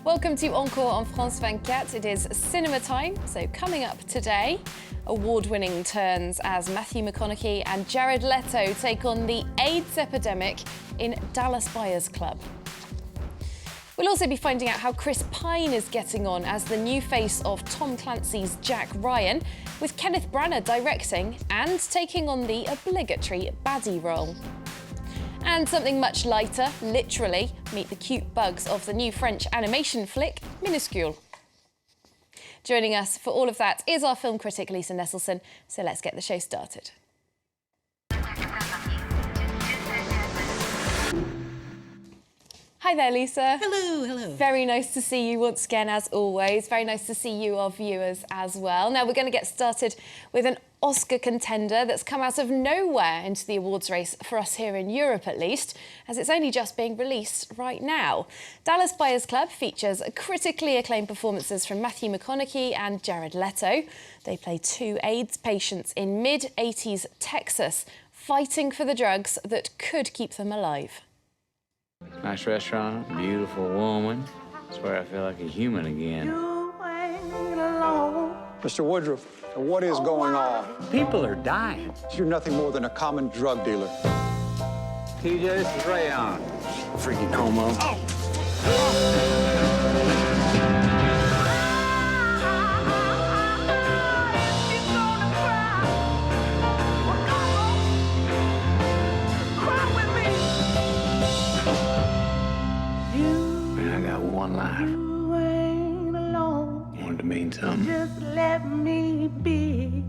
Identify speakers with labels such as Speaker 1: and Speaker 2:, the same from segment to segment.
Speaker 1: Welcome to Encore on France 24. It is cinema time, so coming up today, award-winning turns as Matthew McConaughey and Jared Leto take on the AIDS epidemic in Dallas Buyers Club. We'll also be finding out how Chris Pine is getting on as the new face of Tom Clancy's Jack Ryan, with Kenneth Branagh directing and taking on the obligatory baddie role. And something much lighter, literally, meet the cute bugs of the new French animation flick, Minuscule. Joining us for all of that is our film critic, Lisa Nesselson, so let's get the show started. Hi there, Lisa.
Speaker 2: Hello, hello.
Speaker 1: Very nice to see you once again, as always. Very nice to see you, our viewers, as well. Now, we're going to get started with an Oscar contender that's come out of nowhere into the awards race, for us here in Europe at least, as it's only just being released right now. Dallas Buyers Club features critically acclaimed performances from Matthew McConaughey and Jared Leto. They play two AIDS patients in mid-80s Texas, fighting for the drugs that could keep them alive.
Speaker 3: Nice restaurant, beautiful woman. I swear I feel like a human again.
Speaker 4: Mr. Woodruff, what is going on?
Speaker 3: People are dying.
Speaker 4: You're nothing more than a common drug dealer.
Speaker 3: TJ, this is Rayon. Freaking homo. Man, I got one life. Wanted to mean something.
Speaker 5: Just let me be.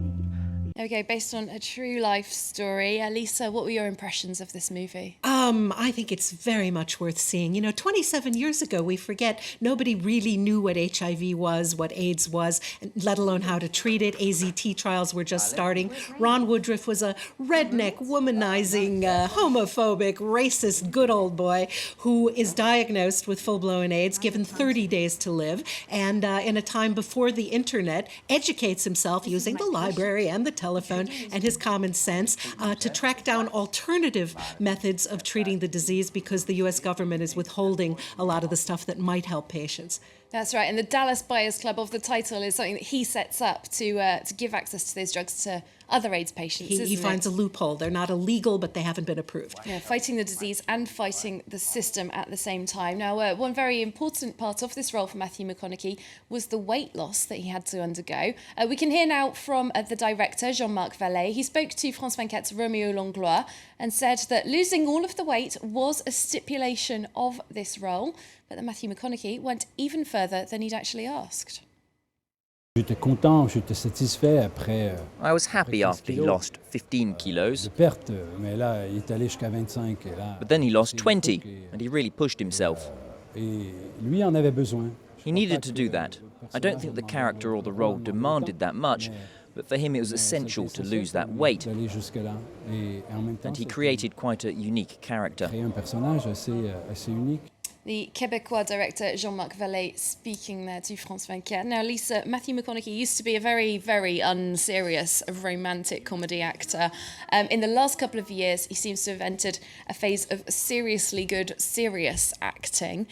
Speaker 1: Okay, based on a true life story. Lisa, what were your impressions of this movie?
Speaker 2: I think it's very much worth seeing. You know, 27 years ago, we forget, nobody really knew what HIV was, what AIDS was, let alone how to treat it. AZT trials were just starting. Ron Woodruff was a redneck, womanizing, homophobic, racist, good old boy who is diagnosed with full-blown AIDS, given 30 days to live, and in a time before the internet, educates himself using the library and the telephone and his common sense to track down alternative methods of treating the disease, because the U.S. government is withholding a lot of the stuff that might help patients.
Speaker 1: That's right, and the Dallas Buyers Club of the title is something that he sets up to give access to those drugs to other AIDS patients,
Speaker 2: He finds a loophole. They're not illegal, but they haven't been approved.
Speaker 1: Yeah, fighting the disease and fighting the system at the same time. Now, one very important part of this role for Matthew McConaughey was the weight loss that he had to undergo. We can hear now from the director, Jean-Marc Vallée. He spoke to France 24's Roméo Langlois and said that losing all of the weight was a stipulation of this role, but that Matthew McConaughey went even further than he'd actually asked.
Speaker 6: J'étais content, j'étais satisfait après.
Speaker 7: I was happy after he lost 15 kilos,
Speaker 6: De perte, mais là, il est allé jusqu'à 25 et là.
Speaker 7: but then he lost 20, and he really pushed himself.
Speaker 6: Et lui en avait besoin.
Speaker 7: He needed to do that. I don't think the character or the role demanded that much, but for him it was essential to lose that weight,
Speaker 6: D'aller jusque-là. Et en même temps,
Speaker 7: and he created quite a unique character.
Speaker 6: créé un personnage assez unique.
Speaker 1: The Québécois director Jean-Marc Vallée speaking there to France 24. Now, Lisa, Matthew McConaughey used to be a very, very unserious romantic comedy actor. In the last couple of years, he seems to have entered a phase of seriously good, serious acting.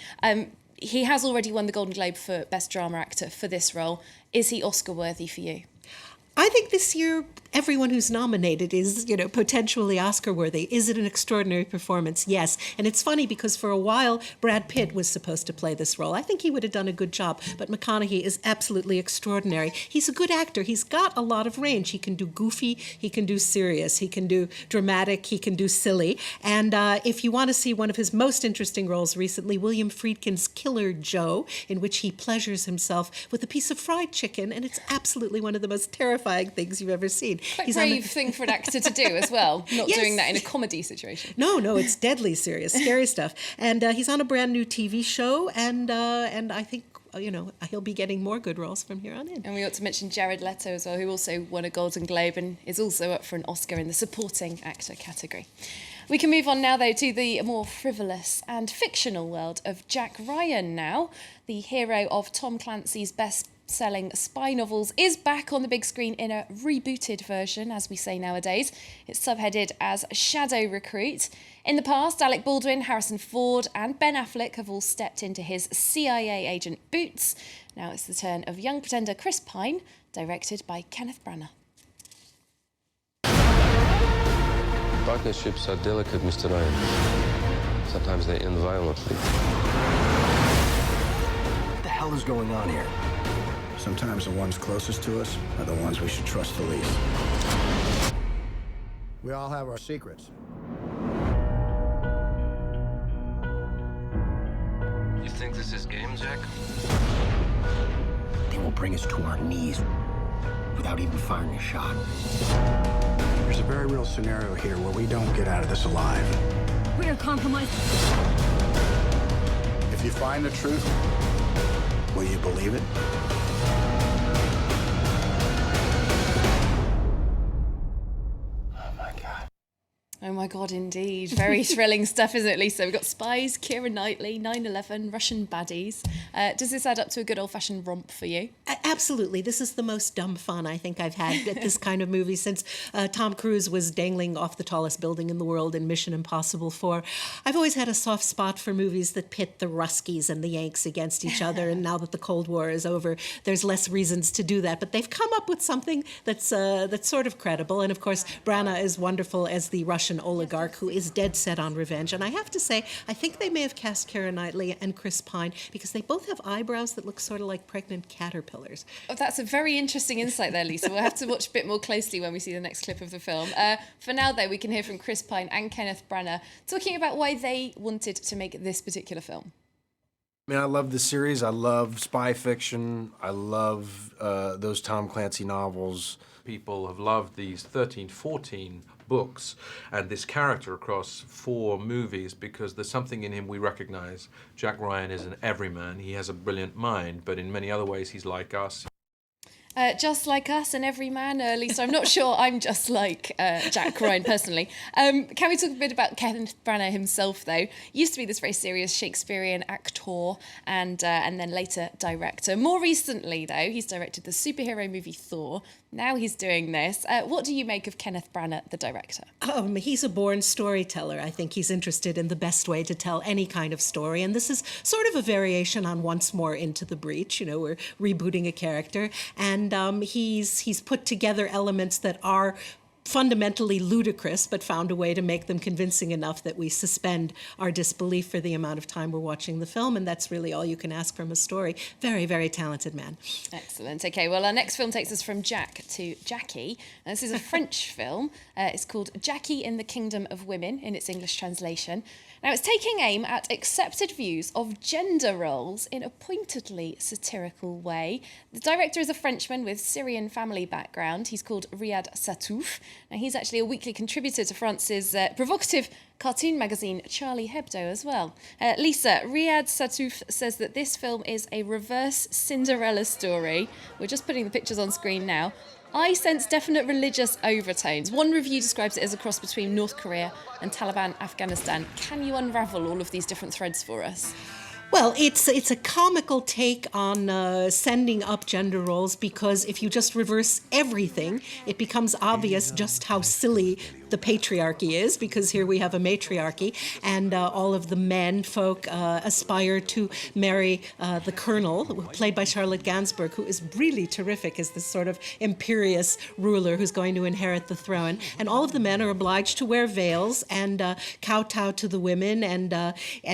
Speaker 1: He has already won the Golden Globe for Best Drama Actor for this role. Is he Oscar-worthy for you?
Speaker 2: I think this year, everyone who's nominated is, potentially Oscar-worthy. Is it an extraordinary performance? Yes. And it's funny because for a while, Brad Pitt was supposed to play this role. I think he would have done a good job, but McConaughey is absolutely extraordinary. He's a good actor. He's got a lot of range. He can do goofy, he can do serious, he can do dramatic, he can do silly. And if you want to see one of his most interesting roles recently, William Friedkin's Killer Joe, in which he pleasures himself with a piece of fried chicken, and it's absolutely one of the most terrifying things you've ever seen.
Speaker 1: Quite brave thing for an actor to do as well, not
Speaker 2: Yes.
Speaker 1: doing that in a comedy situation.
Speaker 2: No, it's deadly serious, scary stuff. And he's on a brand new TV show, and I think, he'll be getting more good roles from here on in.
Speaker 1: And we ought to mention Jared Leto as well, who also won a Golden Globe and is also up for an Oscar in the supporting actor category. We can move on now, though, to the more frivolous and fictional world of Jack Ryan now, the hero of Tom Clancy's best selling spy novels, is back on the big screen in a rebooted version, as we say nowadays. It's subheaded as Shadow Recruit. In the past, Alec Baldwin, Harrison Ford and Ben Affleck have all stepped into his CIA agent boots. Now it's the turn of young pretender Chris Pine, directed by Kenneth Branagh.
Speaker 8: Partnerships are delicate, Mr. Ryan. Sometimes they end violently.
Speaker 9: What the hell is going on here?
Speaker 10: Sometimes the ones closest to us are the ones we should trust the least. We all have our secrets.
Speaker 8: You think this is game, Jack?
Speaker 9: They will bring us to our knees without even firing a shot.
Speaker 10: There's a very real scenario here where we don't get out of this alive.
Speaker 11: We are compromised.
Speaker 10: If you find the truth, will you believe it?
Speaker 1: Oh my God, indeed. Very thrilling stuff, isn't it, Lisa? We've got spies, Keira Knightley, 9/11, Russian baddies. Does this add up to a good old-fashioned romp for you?
Speaker 2: Absolutely. This is the most dumb fun I think I've had at this kind of movie since Tom Cruise was dangling off the tallest building in the world in Mission Impossible 4. I've always had a soft spot for movies that pit the Ruskies and the Yanks against each other, and now that the Cold War is over, there's less reasons to do that. But they've come up with something that's sort of credible. And of course, Branagh is wonderful as the Russian oligarch who is dead set on revenge. And I have to say, I think they may have cast Keira Knightley and Chris Pine because they both have eyebrows that look sort of like pregnant caterpillars.
Speaker 1: Oh, that's a very interesting insight there, Lisa. We'll have to watch a bit more closely when we see the next clip of the film. For now, though, we can hear from Chris Pine and Kenneth Branagh talking about why they wanted to make this particular film.
Speaker 12: I mean, I love the series. I love spy fiction. I love those Tom Clancy novels.
Speaker 13: People have loved these 13, 14 books and this character across 4 movies because there's something in him we recognize. Jack Ryan is an everyman. He has a brilliant mind, but in many other ways he's like us.
Speaker 1: Just like us and every man, Lisa. I'm not sure I'm just like Jack Ryan personally. Can we talk a bit about Kenneth Branagh himself, though? Used to be this very serious Shakespearean actor and then later director. More recently, though, he's directed the superhero movie Thor. Now he's doing this. What do you make of Kenneth Branagh, the director?
Speaker 2: He's a born storyteller. I think he's interested in the best way to tell any kind of story. And this is sort of a variation on Once More Into the Breach. You know, we're rebooting a character. And he's put together elements that are fundamentally ludicrous, but found a way to make them convincing enough that we suspend our disbelief for the amount of time we're watching the film, and that's really all you can ask from a story. Very, very talented man.
Speaker 1: Excellent. Okay, well, our next film takes us from Jack to Jackie. And this is a French film. It's called Jackie in the Kingdom of Women in its English translation. Now, it's taking aim at accepted views of gender roles in a pointedly satirical way. The director is a Frenchman with Syrian family background. He's called Riyad Sattouf. Now, he's actually a weekly contributor to France's provocative cartoon magazine Charlie Hebdo as well. Lisa, Riyad Sattouf says that this film is a reverse Cinderella story. We're just putting the pictures on screen now. I sense definite religious overtones. One review describes it as a cross between North Korea and Taliban Afghanistan. Can you unravel all of these different threads for us?
Speaker 2: Well, it's a comical take on sending up gender roles because if you just reverse everything, it becomes obvious just how silly the patriarchy is, because here we have a matriarchy, and all of the men folk aspire to marry the colonel, played by Charlotte Gainsbourg, who is really terrific as this sort of imperious ruler who's going to inherit the throne. And all of the men are obliged to wear veils and kowtow to the women, and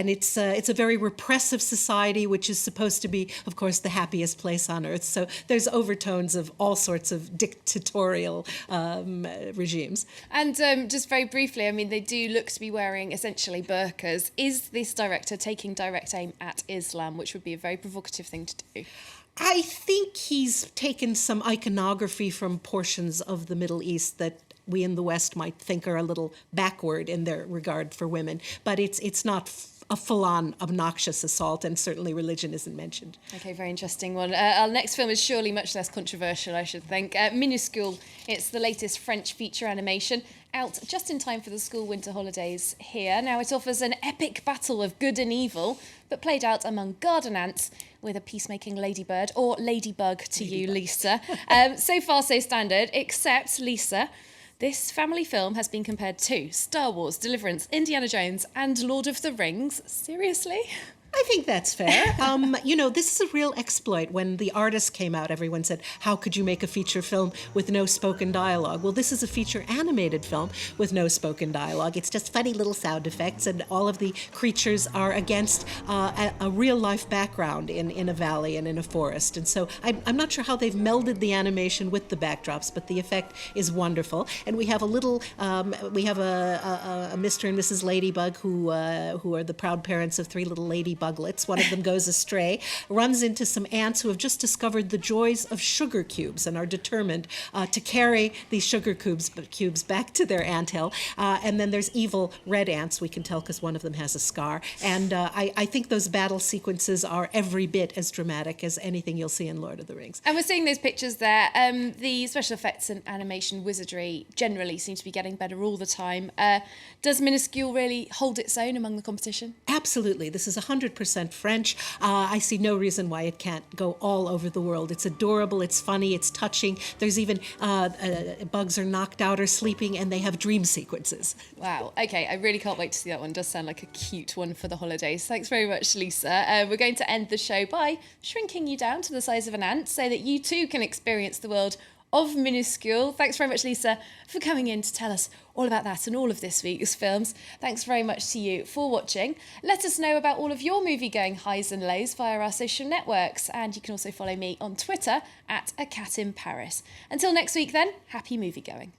Speaker 2: it's a very repressive society, which is supposed to be, of course, the happiest place on earth. So there's overtones of all sorts of dictatorial regimes.
Speaker 1: And just very briefly, I mean, they do look to be wearing essentially burqas. Is this director taking direct aim at Islam, which would be a very provocative thing to do?
Speaker 2: I think he's taken some iconography from portions of the Middle East that we in the West might think are a little backward in their regard for women, but it's not a full-on obnoxious assault, and certainly religion isn't mentioned.
Speaker 1: Okay, very interesting one. Our next film is surely much less controversial, I should think. Minuscule. It's the latest French feature animation. out just in time for the school winter holidays here. Now, it offers an epic battle of good and evil, but played out among garden ants with a peacemaking ladybird, or ladybug to you, Lisa. So far, so standard, except, Lisa, this family film has been compared to Star Wars, Deliverance, Indiana Jones, and Lord of the Rings. Seriously?
Speaker 2: I think that's fair. This is a real exploit. When The Artist came out, everyone said, how could you make a feature film with no spoken dialogue? Well, this is a feature animated film with no spoken dialogue. It's just funny little sound effects, and all of the creatures are against a real-life background in a valley and in a forest. And so I'm not sure how they've melded the animation with the backdrops, but the effect is wonderful. And we have a Mr. and Mrs. Ladybug who are the proud parents of three little ladybugs. One of them goes astray, runs into some ants who have just discovered the joys of sugar cubes and are determined to carry these sugar cubes back to their anthill. And then there's evil red ants, we can tell because one of them has a scar. And I think those battle sequences are every bit as dramatic as anything you'll see in Lord of the Rings.
Speaker 1: And we're seeing those pictures there. The special effects and animation wizardry generally seem to be getting better all the time. Does Minuscule really hold its own among the competition?
Speaker 2: Absolutely. This is 100% French. I see no reason why it can't go all over the world. It's adorable, it's funny, it's touching. There's even bugs are knocked out or sleeping, and they have dream sequences.
Speaker 1: Wow. Okay, I really can't wait to see that one. It does sound like a cute one for the holidays. Thanks very much, Lisa. We're going to end the show by shrinking you down to the size of an ant so that you too can experience the world of Minuscule. Thanks very much, Lisa, for coming in to tell us all about that and all of this week's films. Thanks very much to you for watching. Let us know about all of your movie-going highs and lows via our social networks, and you can also follow me on Twitter @ACatInParis. Until next week then, happy movie-going.